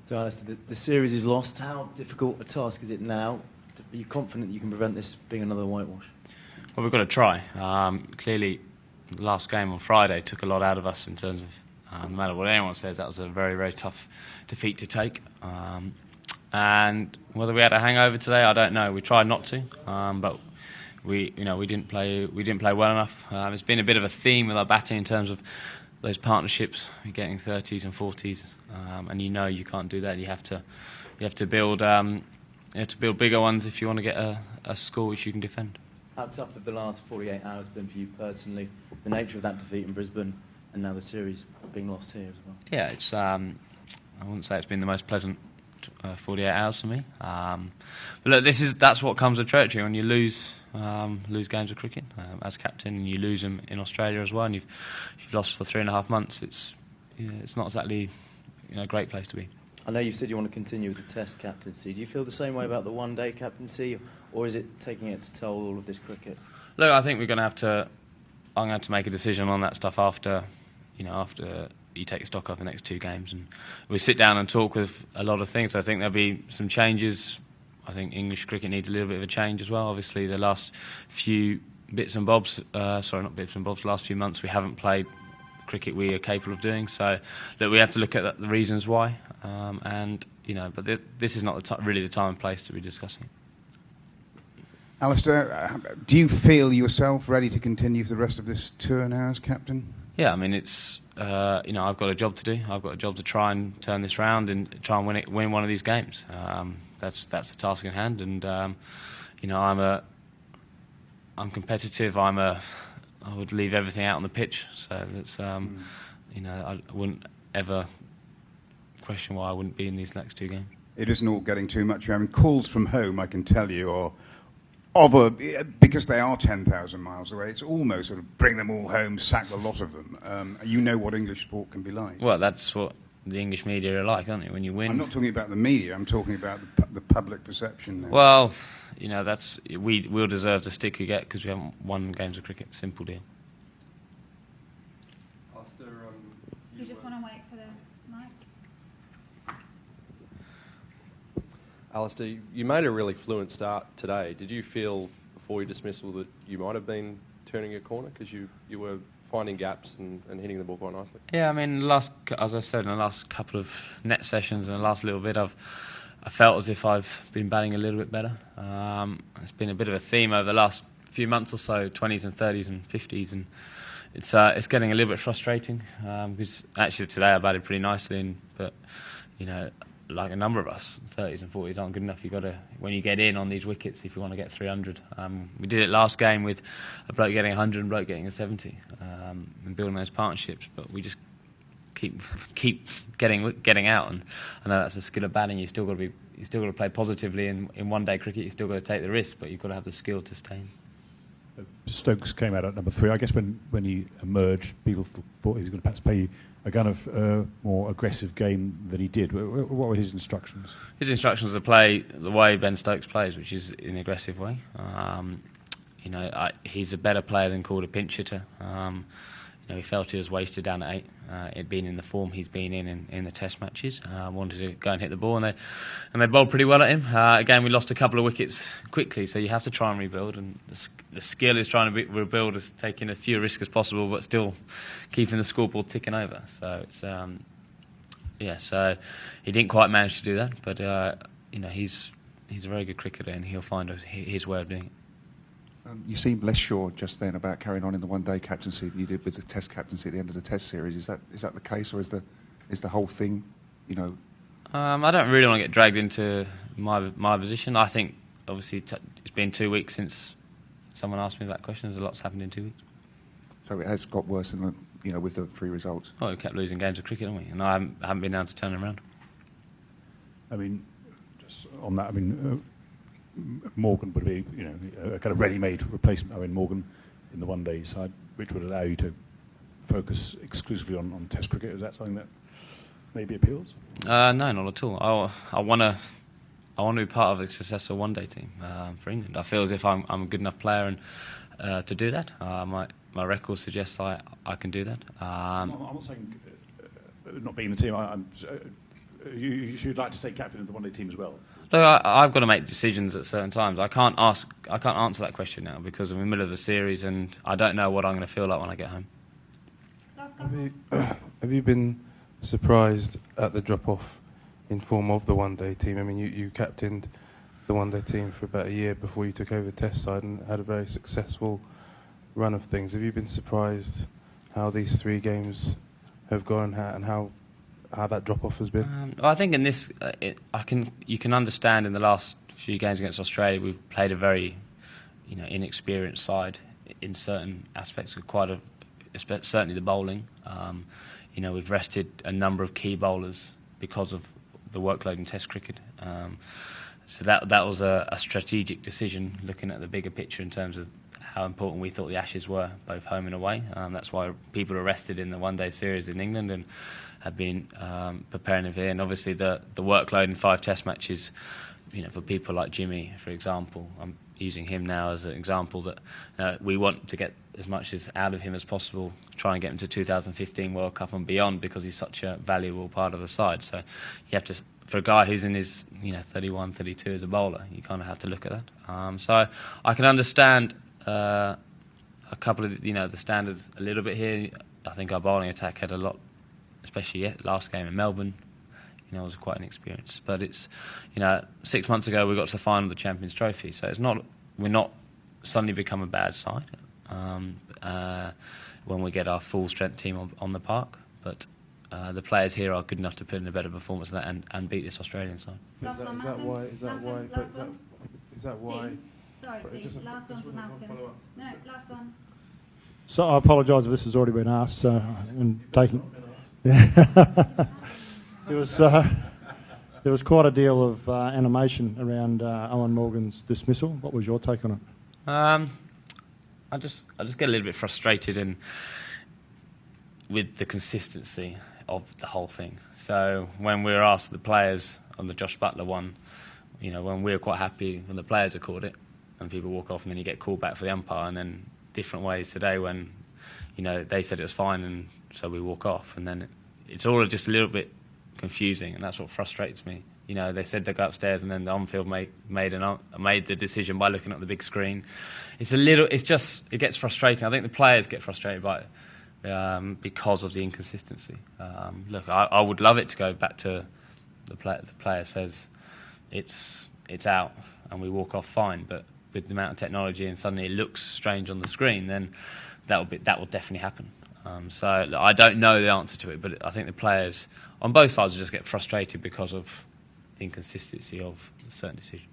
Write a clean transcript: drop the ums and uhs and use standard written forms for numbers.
So, Alastair, the series is lost. How difficult a task is it now? Are you confident you can prevent this being another whitewash? Well, we've got to try. Clearly, the last game on Friday took a lot out of us in terms of, no matter what anyone says, that was a very, very tough defeat to take. And whether we had a hangover today, I don't know. We tried not to, but we didn't play well enough. It's been a bit of a theme with our batting in terms of those partnerships. You're getting 30s and 40s, and you can't do that. You have to build bigger ones if you want to get a score which you can defend. How tough have the last 48 hours been for you personally? The nature of that defeat in Brisbane, and now the series being lost here as well. Yeah, it's. I wouldn't say it's been the most pleasant 48 hours for me. But look, that's what comes with territory when you lose games of cricket as captain, and you lose them in Australia as well, and you've lost for 3.5 months. It's not exactly a great place to be. I know you said you want to continue with the Test captaincy. Do you feel the same way about the one-day captaincy, or is it taking its toll, all of this cricket? Look, I think I'm going to have to make a decision on that stuff after you take stock of the next 2 games, and we sit down and talk with a lot of things. I think there'll be some changes. I think English cricket needs a little bit of a change as well. Obviously, the last few last few months we haven't played cricket we are capable of doing. So that we have to look at the reasons why, but this is not really the time and place to be discussing. Alastair, do you feel yourself ready to continue for the rest of this tour now as captain? Yeah, I mean it's I've got a job to do. I've got a job to try and turn this round and try and win one of these games. That's the task in hand, and I'm competitive. I would leave everything out on the pitch. So it's I wouldn't ever question why I wouldn't be in these next 2 games. It isn't all getting too much. I mean, calls from home, I can tell you, because they are 10,000 miles away, it's almost sort of bring them all home, sack a lot of them. You know what English sport can be like. Well, that's what the English media are like, aren't they? When you win. I'm not talking about the media. I'm talking about the public perception now. Well, we'll deserve the stick we get because we haven't won games of cricket. Simple deal. Alastair, you just want to wait for the mic. Alastair, you made a really fluent start today. Did you feel before your dismissal that you might have been turning a corner because you were finding gaps and hitting the ball quite nicely? Yeah, I mean, as I said, in the last couple of net sessions and the last little bit, I felt as if I've been batting a little bit better. It's been a bit of a theme over the last few months or so, 20s and 30s and 50s, and it's getting a little bit frustrating because actually today I batted pretty nicely, but like a number of us, 30s and 40s aren't good enough. You've got to, when you get in on these wickets, if you want to get 300. We did it last game with a bloke getting 100 and a bloke getting a 70, and building those partnerships. But we just keep getting out, and I know that's a skill of batting. You still got to play positively in one-day cricket. You still got to take the risk, but you've got to have the skill to stay in. Stokes came out at number 3. I guess when he emerged, people thought he was going to perhaps play a kind of more aggressive game than he did. What were his instructions? His instructions are to play the way Ben Stokes plays, which is in an aggressive way. He's a better player than called a pinch hitter. He felt he was wasted down at 8. It being in the form he's been in the Test matches, wanted to go and hit the ball, and they bowled pretty well at him. Again, we lost a couple of wickets quickly, so you have to try and rebuild. And the skill is trying to rebuild, is taking as few risks as possible, but still keeping the scoreboard ticking over. So it's so he didn't quite manage to do that, but he's a very good cricketer, and he'll find his way of doing it. You seemed less sure just then about carrying on in the one-day captaincy than you did with the Test captaincy at the end of the Test series. Is that the case, or is the whole thing, I don't really want to get dragged into my position. I think obviously it's been 2 weeks since someone asked me that question. There's a lot's happened in 2 weeks. So it has got worse than with the 3 results. Oh, we kept losing games of cricket, haven't we? And I haven't been able to turn them around. I mean, just on that, Morgan would be, a kind of ready-made replacement. Morgan in the one-day side, which would allow you to focus exclusively on Test cricket. Is that something that maybe appeals? No, not at all. I want to be part of a successful one-day team for England. I feel as if I'm a good enough player and to do that. My record suggests I can do that. I'm not saying not being in the team. I'm you'd like to stay captain of the one-day team as well? Look, I've got to make decisions at certain times. I can't answer that question now because I'm in the middle of a series and I don't know what I'm going to feel like when I get home. Have you been surprised at the drop-off in form of the one-day team? I mean, you captained the one-day team for about a year before you took over the Test side and had a very successful run of things. Have you been surprised how these 3 games have gone and how that drop-off has been? I think in this, you can understand in the last few games against Australia, we've played a very, inexperienced side in certain aspects. Certainly the bowling. We've rested a number of key bowlers because of the workload in Test cricket. So that was a strategic decision, looking at the bigger picture in terms of how important we thought the Ashes were, both home and away. That's why people are rested in the one-day series in England and have been preparing it here. And obviously the workload in 5 Test matches, for people like Jimmy, for example, I'm using him now as an example that we want to get as much out of him as possible, try and get him to 2015 World Cup and beyond because he's such a valuable part of the side. So you have to, for a guy who's in his 31, 32 as a bowler, you kind of have to look at that. So I can understand a couple of the standards a little bit here. I think our bowling attack had a lot, especially last game in Melbourne. Was quite an experience. But it's 6 months ago we got to the final of the Champions Trophy, so we're not suddenly become a bad side when we get our full strength team on the park. But the players here are good enough to put in a better performance than that and beat this Australian side. Is that why? Sorry, Steve, last one for Malcolm. No, last one. So I apologise if this has already been asked and taken. Yeah. There was quite a deal of animation around Owen Morgan's dismissal. What was your take on it? I just get a little bit frustrated with the consistency of the whole thing. So when we were asked the players on the Josh Buttler one, when we were quite happy when the players had called it, and people walk off, and then you get called back for the umpire, and then different ways today when they said it was fine, and so we walk off, and then it's all just a little bit confusing, and that's what frustrates me. They said they go upstairs, and then the on-field made the decision by looking at the big screen. It gets frustrating. I think the players get frustrated by it because of the inconsistency. Look, I would love it to go back to the player says it's out, and we walk off fine. But with the amount of technology, and suddenly it looks strange on the screen, then that will definitely happen. So I don't know the answer to it, but I think the players on both sides will just get frustrated because of the inconsistency of certain decisions.